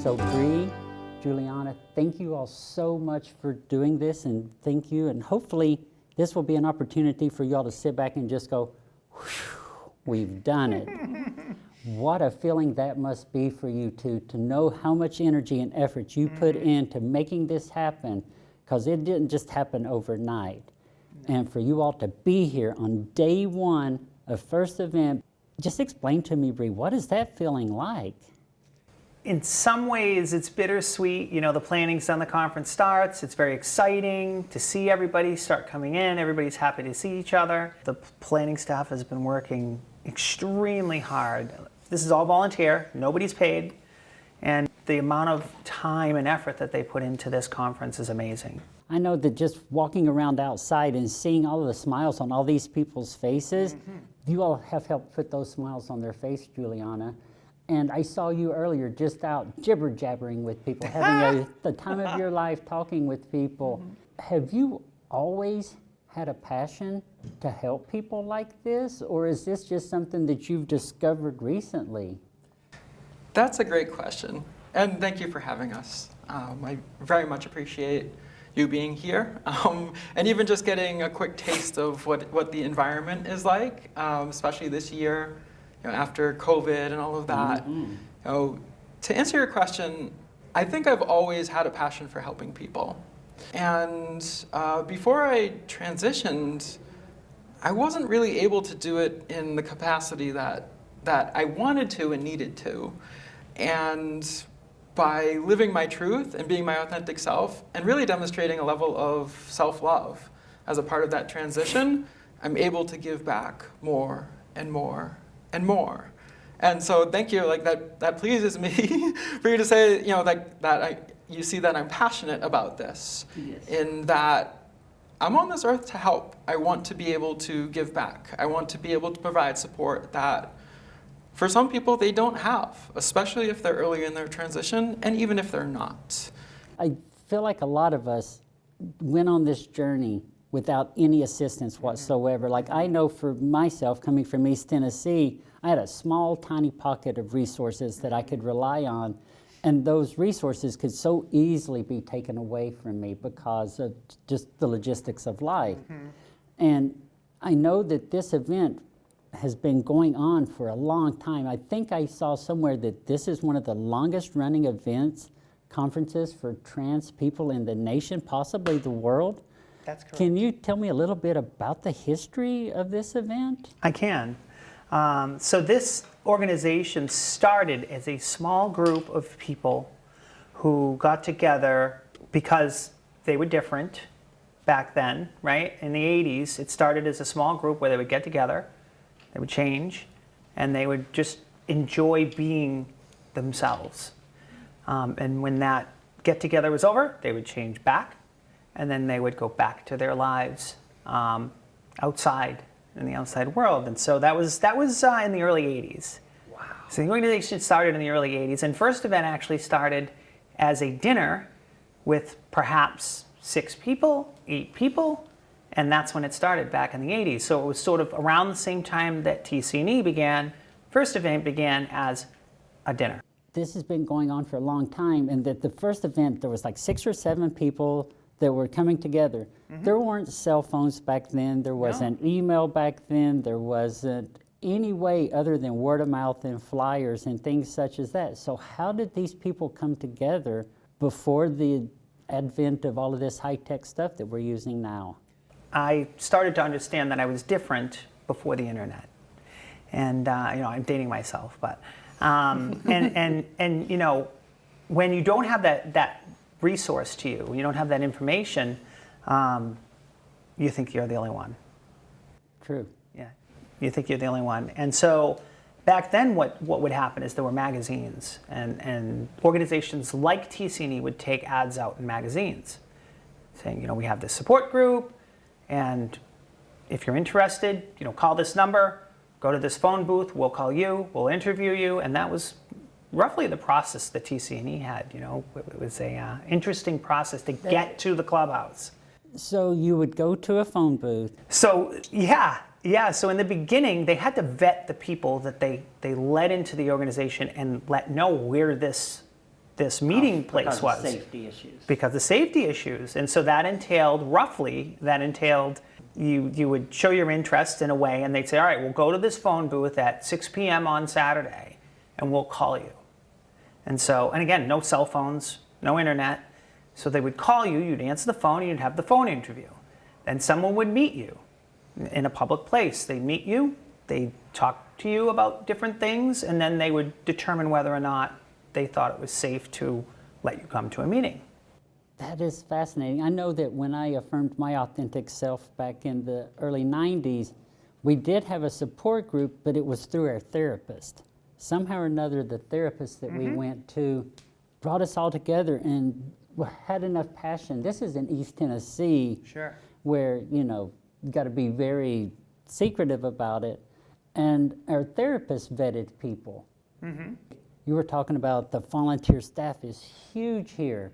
So Bree, Juliana, thank you all so much for doing this, and thank you. And hopefully this will be an opportunity for y'all to sit back and just go, we've done it. What a feeling that must be for you two, to know how much energy and effort you put into making this happen, because it didn't just happen overnight. And for you all to be here on day one of first event, just explain to me, Bree, what is that feeling like? In some ways, it's bittersweet. You know, the planning's done, the conference starts. It's very exciting to see everybody start coming in. Everybody's happy to see each other. The planning staff has been working extremely hard. This is all volunteer. Nobody's paid. And the amount of time and effort that they put into this conference is amazing. I know that just walking around outside and seeing all of the smiles on all these people's faces, you all have helped put those smiles on their face, Juliana. And I saw you earlier just out jibber-jabbering with people, having the time of your life talking with people. Have you always had a passion to help people like this, or is this just something that you've discovered recently? That's a great question, and thank you for having us. I very much appreciate you being here, and even just getting a quick taste of what the environment is like, especially this year, after COVID and all of that. To answer your question, I think I've always had a passion for helping people. And before I transitioned, I wasn't really able to do it in the capacity that I wanted to and needed to. And by living my truth and being my authentic self and really demonstrating a level of self-love as a part of that transition, I'm able to give back more and more and more. And so thank you, like that pleases me for you to say, you see that I'm passionate about this. Yes. In that I'm on this earth to help. I want to be able to give back. I want to be able to provide support that for some people they don't have, especially if they're early in their transition, and even if they're not. I feel like a lot of us went on this journey without any assistance whatsoever. Like I know for myself, coming from East Tennessee, I had a small, tiny pocket of resources that I could rely on, and those resources could so easily be taken away from me because of just the logistics of life. And I know that this event has been going on for a long time. I think I saw somewhere that this is one of the longest running conferences for trans people in the nation, possibly the world. That's correct. Can you tell me a little bit about the history of this event? I can. So this organization started as a small group of people who got together because they were different back then, right? In the 80s, it started as a small group where they would get together, they would change, and they would just enjoy being themselves. And when that get-together was over, they would change back, and then they would go back to their lives outside, in the outside world. And so that was in the early 80s. Wow. So the organization started in the early 80s, and first event actually started as a dinner with perhaps 6 people, 8 people, and that's when it started back in the 80s. So it was sort of around the same time that TCNE began. First event began as a dinner. This has been going on for a long time, and that the first event, there was like 6 or 7 people that were coming together. There weren't cell phones back then, there wasn't email back then, there wasn't any way other than word of mouth and flyers and things such as that. So how did these people come together before the advent of all of this high-tech stuff that we're using now? I started to understand that I was different before the internet. And I'm dating myself, but and when you don't have that resource to you, when you don't have that information, you think you're the only one. True. Yeah, you think you're the only one. And so back then what would happen is there were magazines, and organizations like TCNE would take ads out in magazines saying, we have this support group, and if you're interested, call this number, go to this phone booth, we'll call you, we'll interview you. And that was roughly the process that TCNE had. It was a interesting process to get to the clubhouse. So you would go to a phone booth. So yeah. So in the beginning, they had to vet the people that they let into the organization and let know where this this meeting Because place of was. safety issues. Because of safety issues. And so that entailed you would show your interest in a way, and they'd say, all right, we'll go to this phone booth at 6 p.m. on Saturday, and we'll call you. And so, and again, no cell phones, no internet. So they would call you, you'd answer the phone, and you'd have the phone interview. Then someone would meet you in a public place. They'd meet you, they'd talk to you about different things, and then they would determine whether or not they thought it was safe to let you come to a meeting. That is fascinating. I know that when I affirmed my authentic self back in the early 90s, we did have a support group, but it was through our therapist. Somehow or another, the therapist that we went to brought us all together and had enough passion. This is in East Tennessee, Sure. where, you got to be very secretive about it. And our therapist vetted people. You were talking about the volunteer staff is huge here.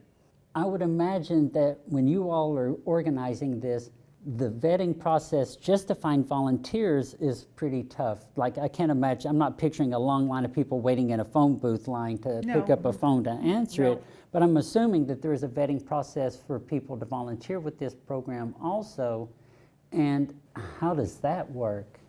I would imagine that when you all are organizing this, the vetting process just to find volunteers is pretty tough. Like, I can't imagine, I'm not picturing a long line of people waiting in a phone booth line to pick up a phone to answer it, but I'm assuming that there is a vetting process for people to volunteer with this program also. And how does that work?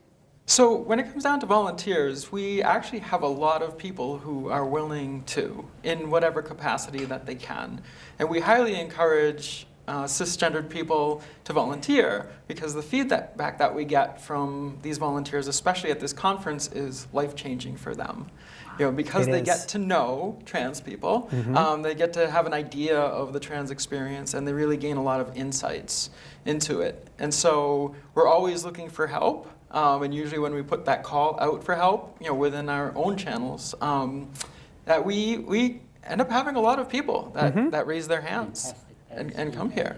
So when it comes down to volunteers, we actually have a lot of people who are willing to, in whatever capacity that they can. And we highly encourage cisgendered people to volunteer, because the feedback that we get from these volunteers, especially at this conference, is life-changing for them. Because they get to know trans people, they get to have an idea of the trans experience, and they really gain a lot of insights into it. And so we're always looking for help. And usually when we put that call out for help, within our own channels, that we end up having a lot of people that raise their hands and come here.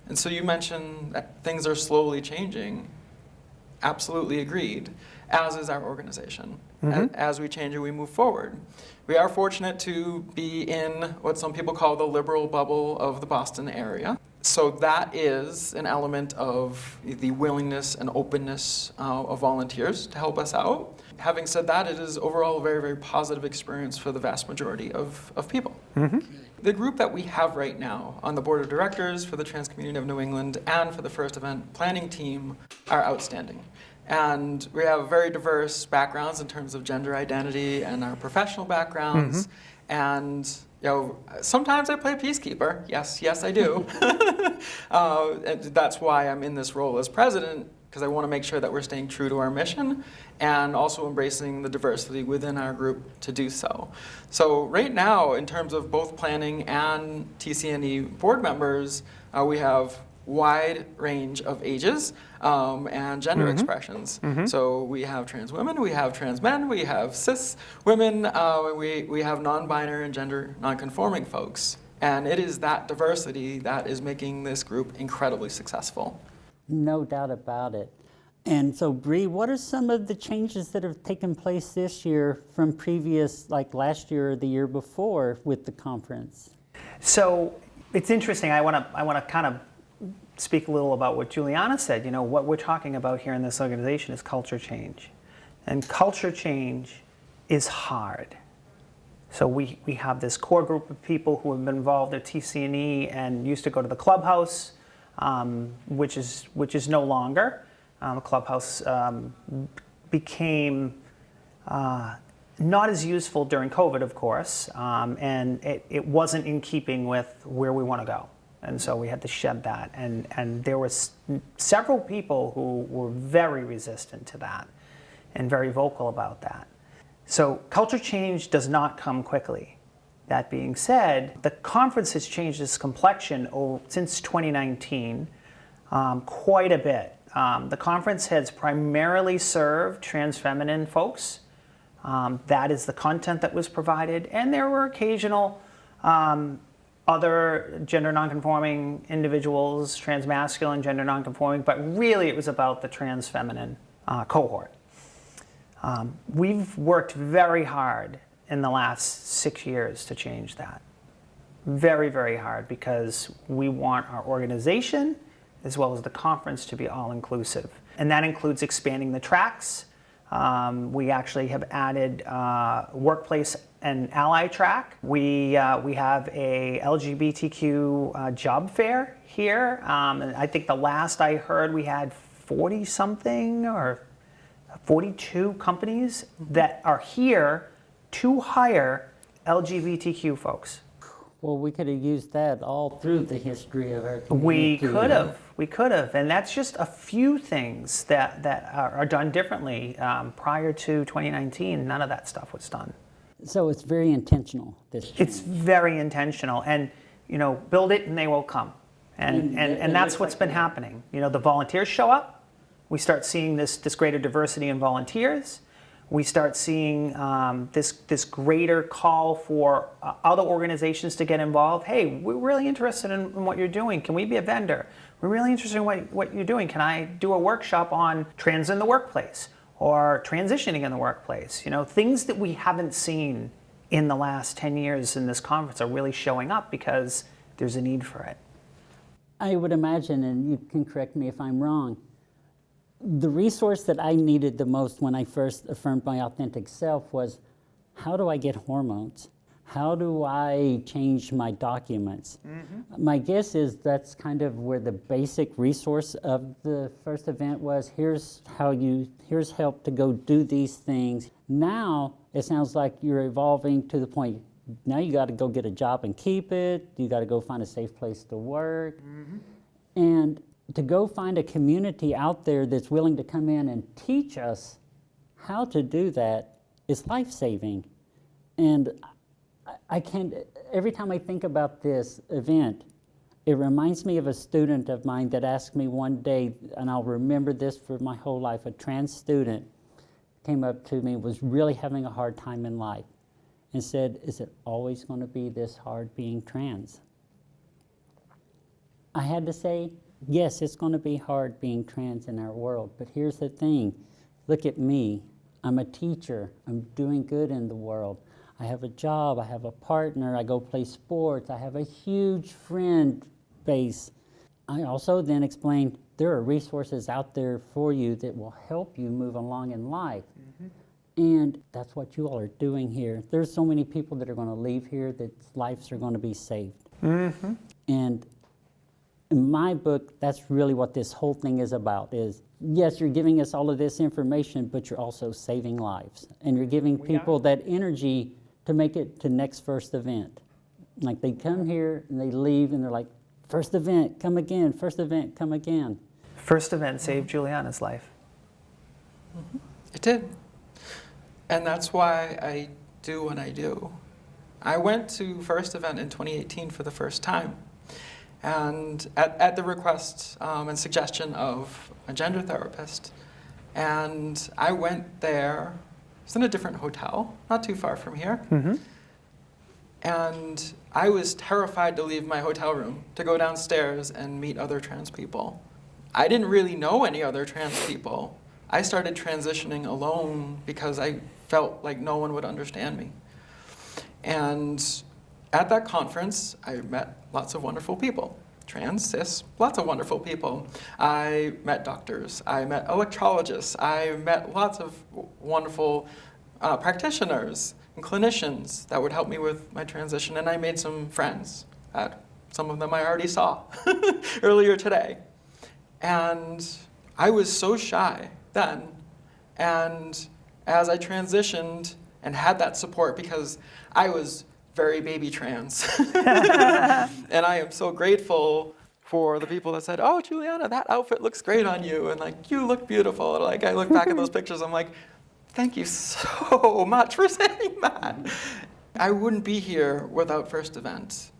And so you mentioned that things are slowly changing. Absolutely agreed, as is our organization. As we change and we move forward. We are fortunate to be in what some people call the liberal bubble of the Boston area. So that is an element of the willingness and openness of volunteers to help us out. Having said that, it is overall a very, very positive experience for the vast majority of people. The group that we have right now on the board of directors for the Trans Community of New England and for the First Event Planning Team are outstanding. And we have very diverse backgrounds in terms of gender identity and our professional backgrounds. And sometimes I play peacekeeper. Yes, I do. And that's why I'm in this role as president, because I want to make sure that we're staying true to our mission and also embracing the diversity within our group to do so. So right now, in terms of both planning and TCNE board members, we have wide range of ages and gender expressions. So we have trans women, we have trans men, we have cis women, we have non-binary and gender non-conforming folks. And it is that diversity that is making this group incredibly successful. No doubt about it. And so, Bree, what are some of the changes that have taken place this year from previous, like last year or the year before with the conference? So it's interesting. I want to kind of speak a little about what Juliana said. What we're talking about here in this organization is culture change. And culture change is hard. So we have this core group of people who have been involved at TCNE and used to go to the clubhouse, which is no longer. The clubhouse became not as useful during COVID, of course, and it wasn't in keeping with where we want to go. And so we had to shed that. And there were several people who were very resistant to that and very vocal about that. So culture change does not come quickly. That being said, the conference has changed its complexion since 2019 quite a bit. The conference has primarily served trans feminine folks. That is the content that was provided. And there were occasional other gender nonconforming individuals, trans masculine, gender nonconforming, but really it was about the trans feminine cohort. We've worked very hard in the last 6 years to change that. Very, very hard, because we want our organization as well as the conference to be all inclusive. And that includes expanding the tracks We actually have added workplace and ally track. We have a LGBTQ job fair here. And I think the last I heard we had 40 something or 42 companies that are here to hire LGBTQ folks. Well, we could have used that all through the history of our We community. could have, and that's just a few things that are done differently. Prior to 2019, none of that stuff was done. So it's very intentional, this change. It's very intentional, and build it and they will come, and it that's looks what's like been that. happening. The volunteers show up. We start seeing this greater diversity in volunteers. We start seeing this greater call for other organizations to get involved. Hey, we're really interested in what you're doing. Can we be a vendor? We're really interested in what you're doing. Can I do a workshop on trans in the workplace or transitioning in the workplace? Things that we haven't seen in the last 10 years in this conference are really showing up because there's a need for it. I would imagine, and you can correct me if I'm wrong, the resource that I needed the most when I first affirmed my authentic self was, how do I get hormones? How do I change my documents? My guess is that's kind of where the basic resource of the first event was. Here's help to go do these things. Now it sounds like you're evolving to the point, now you got to go get a job and keep it. You got to go find a safe place to work. And to go find a community out there that's willing to come in and teach us how to do that is life-saving. And I can't, every time I think about this event, it reminds me of a student of mine that asked me one day, and I'll remember this for my whole life, a trans student came up to me, was really having a hard time in life, and said, is it always going to be this hard being trans? I had to say, yes, it's going to be hard being trans in our world, but here's the thing. Look at me. I'm a teacher. I'm doing good in the world. I have a job. I have a partner. I go play sports. I have a huge friend base. I also then explained there are resources out there for you that will help you move along in life. And that's what you all are doing here. There's so many people that are going to leave here that lives are going to be saved. And in my book, that's really what this whole thing is about, is yes, you're giving us all of this information, but you're also saving lives. And you're giving people that energy to make it to next first event. Like they come here and they leave and they're like, first event, come again, first event, come again. First event saved Juliana's life. It did. And that's why I do what I do. I went to first event in 2018 for the first time. And at the request and suggestion of a gender therapist. And I went there, it was in a different hotel, not too far from here. And I was terrified to leave my hotel room, to go downstairs and meet other trans people. I didn't really know any other trans people. I started transitioning alone because I felt like no one would understand me. And at that conference, I met lots of wonderful people. Trans, cis, lots of wonderful people. I met doctors, I met electrologists, I met lots of wonderful practitioners and clinicians that would help me with my transition, and I made some friends. Some of them I already saw earlier today. And I was so shy then, and as I transitioned and had that support, because I was very baby trans. And I am so grateful for the people that said, oh, Juliana, that outfit looks great on you, and like, you look beautiful. And like, I look back at those pictures, I'm like, thank you so much for saying that. I wouldn't be here without First Event.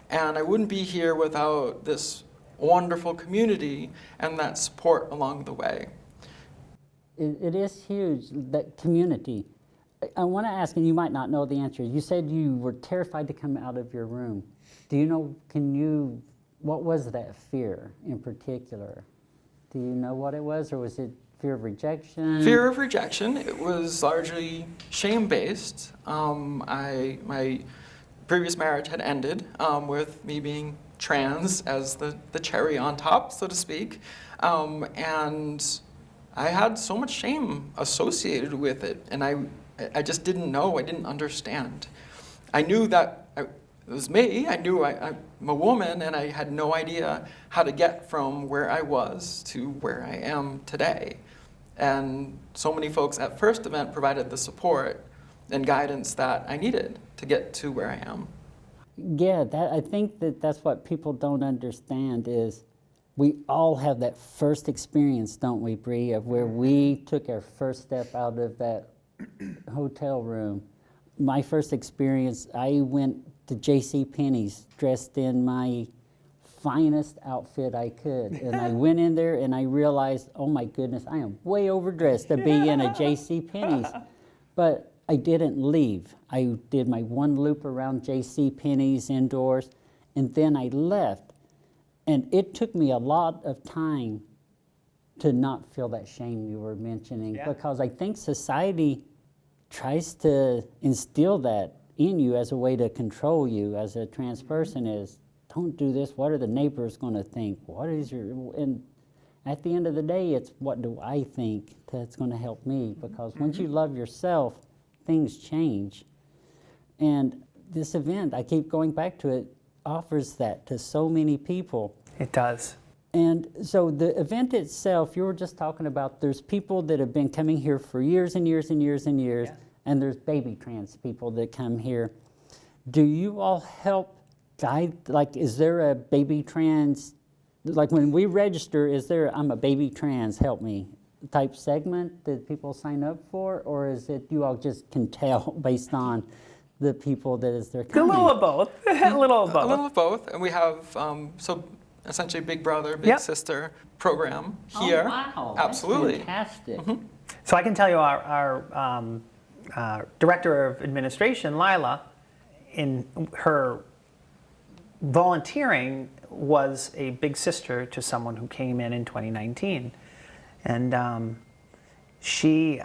And I wouldn't be here without this wonderful community and that support along the way. It is huge, that community. I want to ask, and you might not know the answer. You said you were terrified to come out of your room. Do you know, what was that fear in particular? Do you know what it was, or was it fear of rejection? Fear of rejection. It was largely shame-based. My previous marriage had ended with me being trans as the cherry on top, so to speak. And I had so much shame associated with it, and I just didn't know, I didn't understand. I knew that it was me, I knew I'm a woman, and I had no idea how to get from where I was to where I am today. And so many folks at First Event provided the support and guidance that I needed to get to where I am. Yeah, I think that's what people don't understand is we all have that first experience, don't we, Bree, of where we took our first step out of that hotel room. My first experience, I went to JCPenney's dressed in my finest outfit I could. And I went in there and I realized, oh my goodness, I am way overdressed to be in a JCPenney's. But I didn't leave. I did my one loop around JCPenney's indoors, and then I left. And it took me a lot of time to not feel that shame you were mentioning, because I think society tries to instill that in you as a way to control you as a trans person is, don't do this, what are the neighbors going to think? What is your, and at the end of the day, it's what do I think that's going to help me? Because once you love yourself, things change. And this event, I keep going back to it, offers that to so many people. It does. And so the event itself, you were just talking about, there's people that have been coming here for years and years and years and years, and there's baby trans people that come here. Do you all help guide, like, is there a baby trans, like when we register, is there, I'm a baby trans, help me, type segment that people sign up for? Or is it you all just can tell based on the people that is there coming? A little of both. A little of both. A little of both. And we have, so essentially Big Brother, Big Sister program here. Oh, wow. Absolutely. That's fantastic. So I can tell you our Director of Administration, Lila, in her volunteering was a big sister to someone who came in 2019. And she,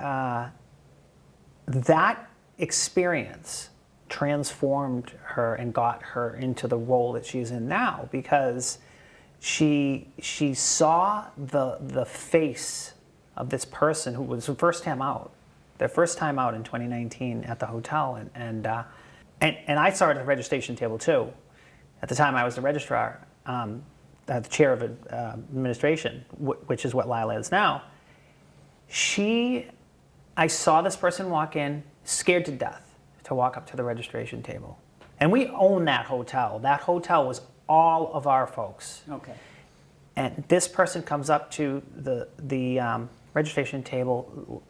that experience transformed her and got her into the role that she's in now, because she saw the face of this person who was their first time out in 2019 at the hotel, and I saw her at the registration table too. At the time, I was the registrar, the chair of administration, which is what Lila is now. I saw this person walk in, scared to death to walk up to the registration table, and we own that hotel. That hotel was all of our folks. Okay. And this person comes up to the registration table,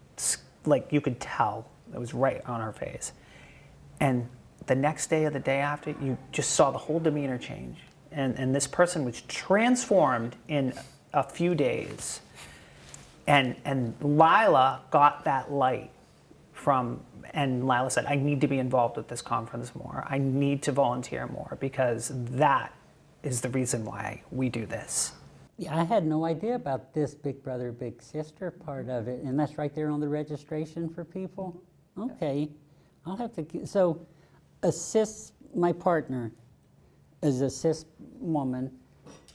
like you could tell it was right on her face. And the next day or the day after, you just saw the whole demeanor change. And this person was transformed in a few days. And Lila got that light and Lila said, I need to be involved with this conference more. I need to volunteer more, because that is the reason why we do this. Yeah, I had no idea about this Big Brother, Big Sister part of it, and that's right there on the registration for people? Okay, I'll have to, so a cis, my partner is a cis woman.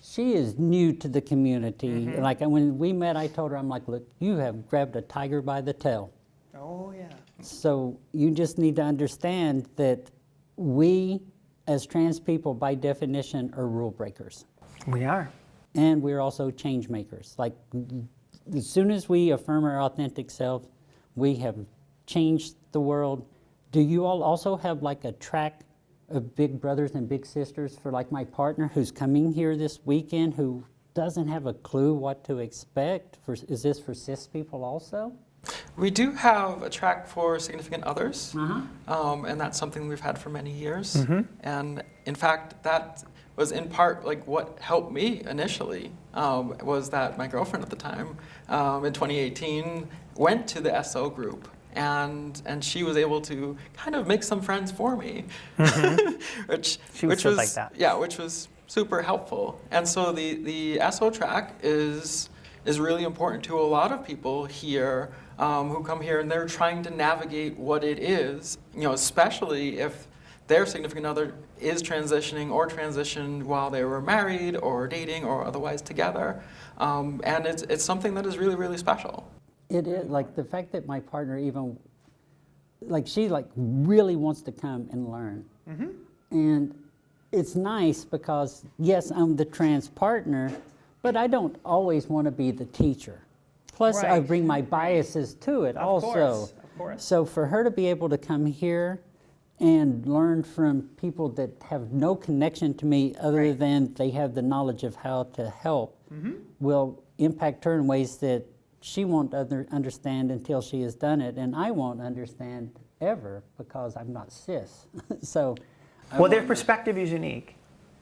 She is new to the community. Like when we met, I told her, I'm like, look, you have grabbed a tiger by the tail. Oh, yeah. So you just need to understand that we, as trans people, by definition, are rule breakers. We are. And we're also change makers. Like, as soon as we affirm our authentic self, we have changed the world. Do you all also have like a track of big brothers and big sisters for like my partner who's coming here this weekend who doesn't have a clue what to expect? Is this for cis people also? We do have a track for significant others, and that's something we've had for many years. And in fact, that was in part like what helped me initially, was that my girlfriend at the time, in 2018, went to the SO group. And she was able to kind of make some friends for me, which was like that. Yeah, which was super helpful. And so the SO track is really important to a lot of people here who come here and they're trying to navigate what it is, especially if their significant other is transitioning or transitioned while they were married or dating or otherwise together. And it's something that is really, really special. It is, like the fact that my partner even, like she like really wants to come and learn. And it's nice because, yes, I'm the trans partner, but I don't always want to be the teacher. Plus, I Right. bring my biases to it Of also. course, of course. So for her to be able to come here and learn from people that have no connection to me other Right. than they have the knowledge of how to help will impact her in ways that she won't understand until she has done it, and I won't understand ever because I'm not cis. So, Well, their perspective is unique,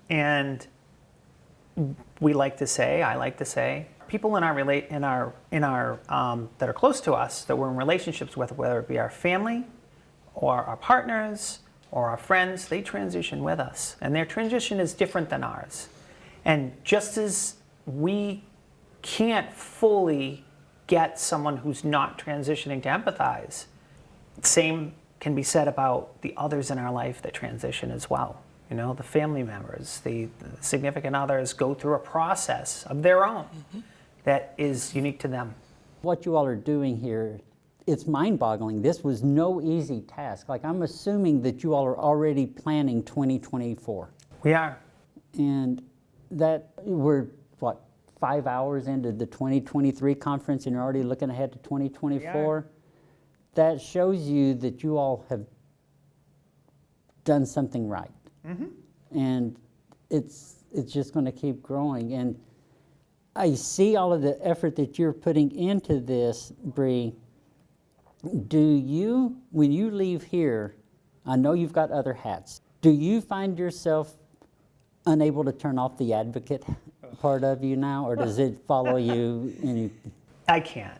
and we like to say, I like to say, people that are close to us, that we're in relationships with, whether it be our family, or our partners, or our friends, they transition with us, and their transition is different than ours. And just as we can't fully get someone who's not transitioning to empathize, same can be said about the others in our life that transition as well. You know, the family members, the significant others go through a process of their own that is unique to them. what you all are doing here, it's mind-boggling. This was no easy task. Like, I'm assuming that you all are already planning 2024. We are. And that we're, what, 5 hours into the 2023 conference and you're already looking ahead to 2024? That shows you that you all have done something right. And it's just going to keep growing. And I see all of the effort that you're putting into this, Bree. Do you, when you leave here, I know you've got other hats, do you find yourself unable to turn off the advocate part of you now, or does it follow you? I can't.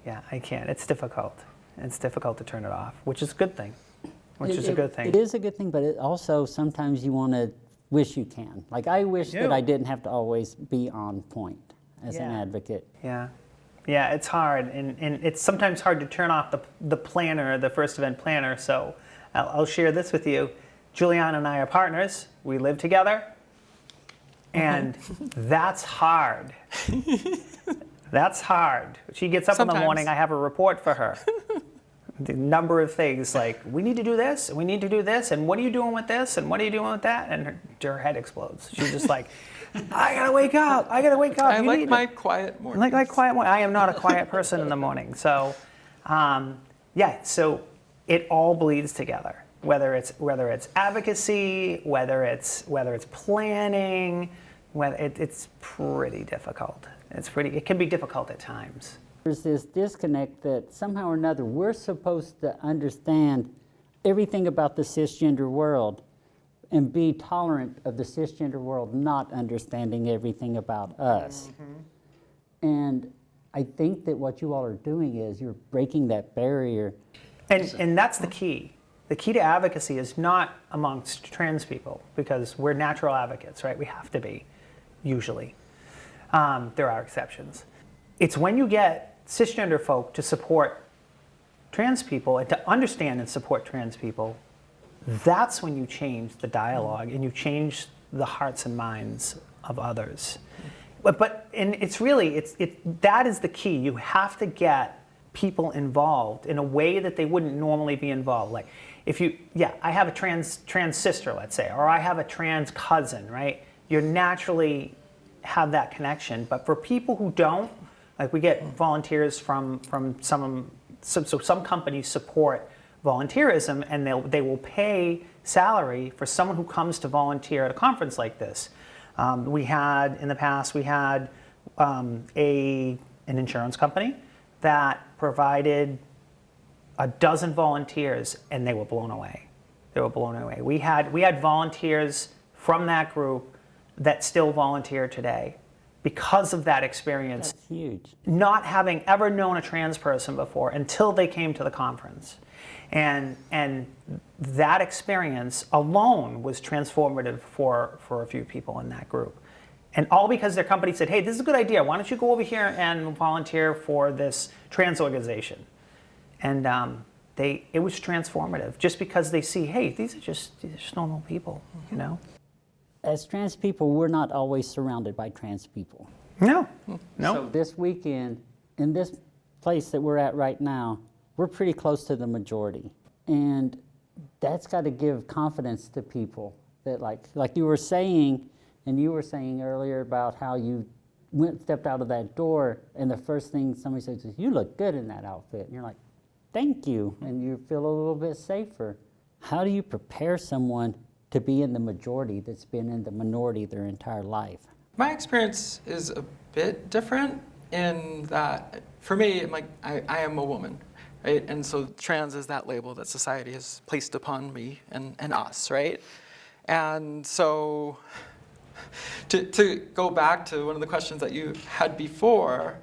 Yeah, I can't. It's difficult. It's difficult to turn it off, which is a good thing. Which is a good thing. It is a good thing, but it also sometimes you want to wish you can. Like, I wish that I didn't have to always be on point as an advocate. Yeah. Yeah, it's hard, and it's sometimes hard to turn off the planner, the first event planner. So I'll share this with you. Juliana and I are partners. We live together, and that's hard. That's hard. She gets up in the morning, I have a report for her. The number of things, like, we need to do this, and we need to do this, and what are you doing with this, and what are you doing with that? And her head explodes. She's just like, I gotta wake up. I gotta wake up. I like my quiet morning. I like quiet morning. I am not a quiet person in the morning. So, yeah. So it all bleeds together. Whether it's advocacy, whether it's planning, it's pretty difficult. It can be difficult at times. There's this disconnect that somehow or another we're supposed to understand everything about the cisgender world and be tolerant of the cisgender world not understanding everything about us. And I think that what you all are doing is you're breaking that barrier. And that's the key. The key to advocacy is not amongst trans people, because we're natural advocates, right? We have to be, usually. There are exceptions. It's when you get cisgender folk to support trans people and to understand and support trans people, that's when you change the dialogue and you change the hearts and minds of others. And it's really, that is the key. You have to get people involved in a way that they wouldn't normally be involved. Like, I have a trans sister, let's say, or I have a trans cousin, right? You naturally have that connection. But for people who don't, like, we get volunteers from some companies support volunteerism, and they will pay salary for someone who comes to volunteer at a conference like this. In the past, we had an insurance company that provided 12 volunteers, and they were blown away. They were blown away. We had volunteers from that group that still volunteer today because of that experience. That's huge. Not having ever known a trans person before until they came to the conference. And that experience alone was transformative for a few people in that group. And all because their company said, hey, this is a good idea. Why don't you go over here and volunteer for this trans organization? And it was transformative just because they see, hey, these are just normal people, you know? As trans people, we're not always surrounded by trans people. No. So this weekend, in this place that we're at right now, we're pretty close to the majority. And that's got to give confidence to people that like you were saying, and you were saying earlier about how you stepped out of that door, and the first thing somebody says is, you look good in that outfit. And you're like, thank you, and you feel a little bit safer. How do you prepare someone to be in the majority that's been in the minority their entire life? My experience is a bit different in that, for me, I am a woman, right? And so trans is that label that society has placed upon me and us, right? And so to go back to one of the questions that you had before,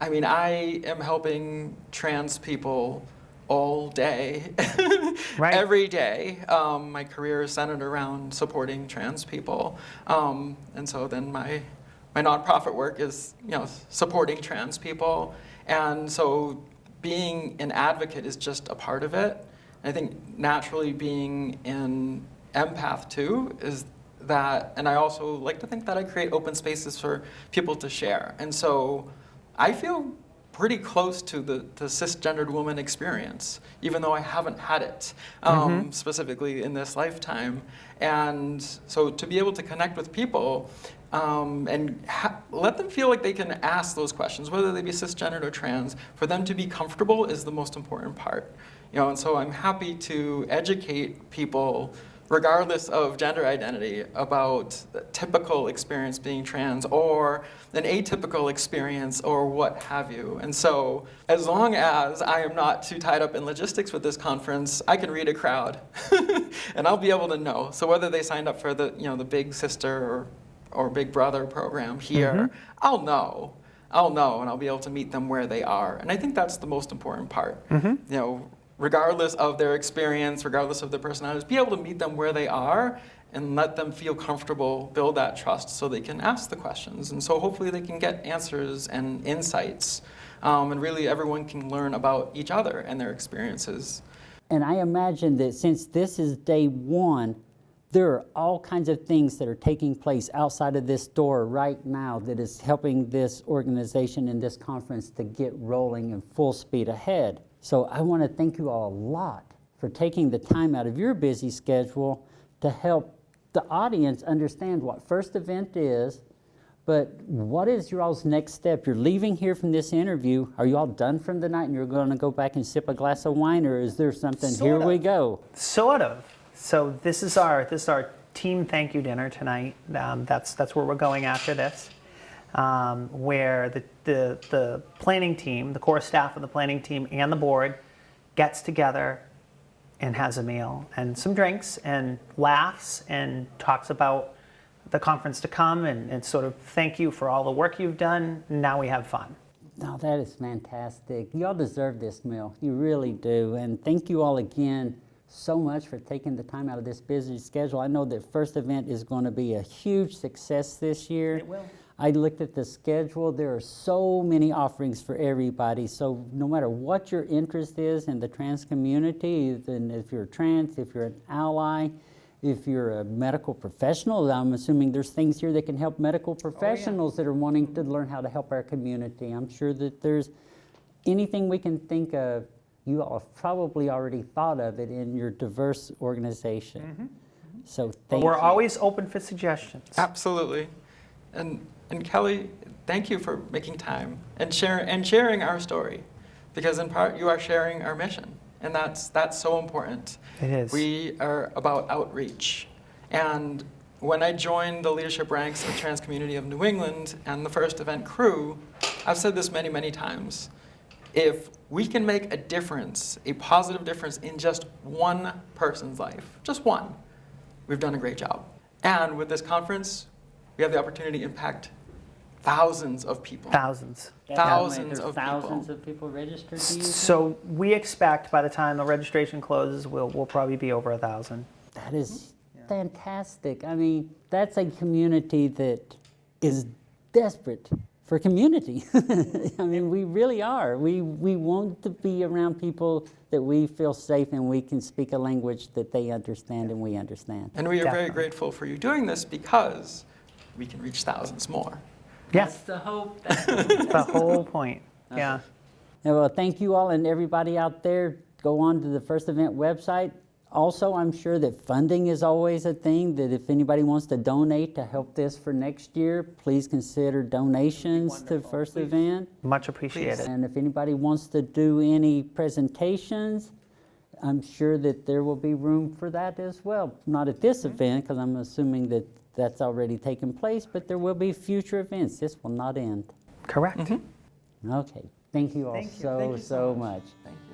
I mean, I am helping trans people all day, Right. every day. My career is centered around supporting trans people. And so then my nonprofit work is, supporting trans people. And so being an advocate is just a part of it. I think naturally being an empath too is that, and I also like to think that I create open spaces for people to share. And so I feel pretty close to the cisgendered woman experience, even though I haven't had it specifically in this lifetime. And so to be able to connect with people and let them feel like they can ask those questions, whether they be cisgendered or trans, for them to be comfortable is the most important part. And so I'm happy to educate people regardless of gender identity, about the typical experience being trans or an atypical experience or what have you. And so as long as I am not too tied up in logistics with this conference, I can read a crowd and I'll be able to know. So whether they signed up for the, the Big Sister or Big Brother program here, I'll know and I'll be able to meet them where they are. And I think that's the most important part. Regardless of their experience, regardless of their personalities, be able to meet them where they are and let them feel comfortable, build that trust so they can ask the questions. And so hopefully they can get answers and insights. And really everyone can learn about each other and their experiences. And I imagine that since this is day one, there are all kinds of things that are taking place outside of this door right now that is helping this organization and this conference to get rolling in full speed ahead. So I want to thank you all a lot for taking the time out of your busy schedule to help the audience understand what First Event is, but what is your all's next step? You're leaving here from this interview. Are you all done from the night and you're going to go back and sip a glass of wine, or is there something? Here we go. Sort of. So this is our team thank you dinner tonight. That's where we're going after this. Where the planning team, the core staff of the planning team and the board gets together and has a meal and some drinks and laughs and talks about the conference to come and sort of thank you for all the work you've done. Now we have fun. No, that is fantastic. You all deserve this meal. You really do. And thank you all again so much for taking the time out of this busy schedule. I know that First Event is going to be a huge success this year. It will. I looked at the schedule. There are so many offerings for everybody. So no matter what your interest is in the trans community, and if you're trans, if you're an ally, if you're a medical professional, I'm assuming there's things here that can help medical professionals that are wanting to learn how to help our community. I'm sure that there's anything we can think of, you all have probably already thought of it in your diverse organization. So thank you. We're always open for suggestions. Absolutely. And Kelly, thank you for making time and sharing our story, because in part you are sharing our mission, and that's so important. It is. We are about outreach, and when I joined the leadership ranks of the trans community of New England and the First Event crew, I've said this many, many times. If we can make a difference, a positive difference in just one person's life, just one, we've done a great job. And with this conference, we have the opportunity to impact thousands of people. Thousands. Thousands There's of thousands people. of people registered to use it? So we expect by the time the registration closes, we'll probably be over 1,000. That is fantastic. I mean, that's a community that is desperate for community. I mean, we really are. We want to be around people that we feel safe and we can speak a language that they understand and we understand. And we are very Definitely. grateful for you doing this because we can reach thousands more. Yes, the hope. the whole point. Yeah. Well, thank you all, and everybody out there, go on to the First Event website. Also, I'm sure that funding is always a thing, that if anybody wants to donate to help this for next year, please consider donations to First Event. Much appreciated. And if anybody wants to do any presentations, I'm sure that there will be room for that as well. Not at this event, because I'm assuming that that's already taken place, but there will be future events. This will not end. Correct. Okay. Thank you all Thank you. so Thank you so much. much. Thank you.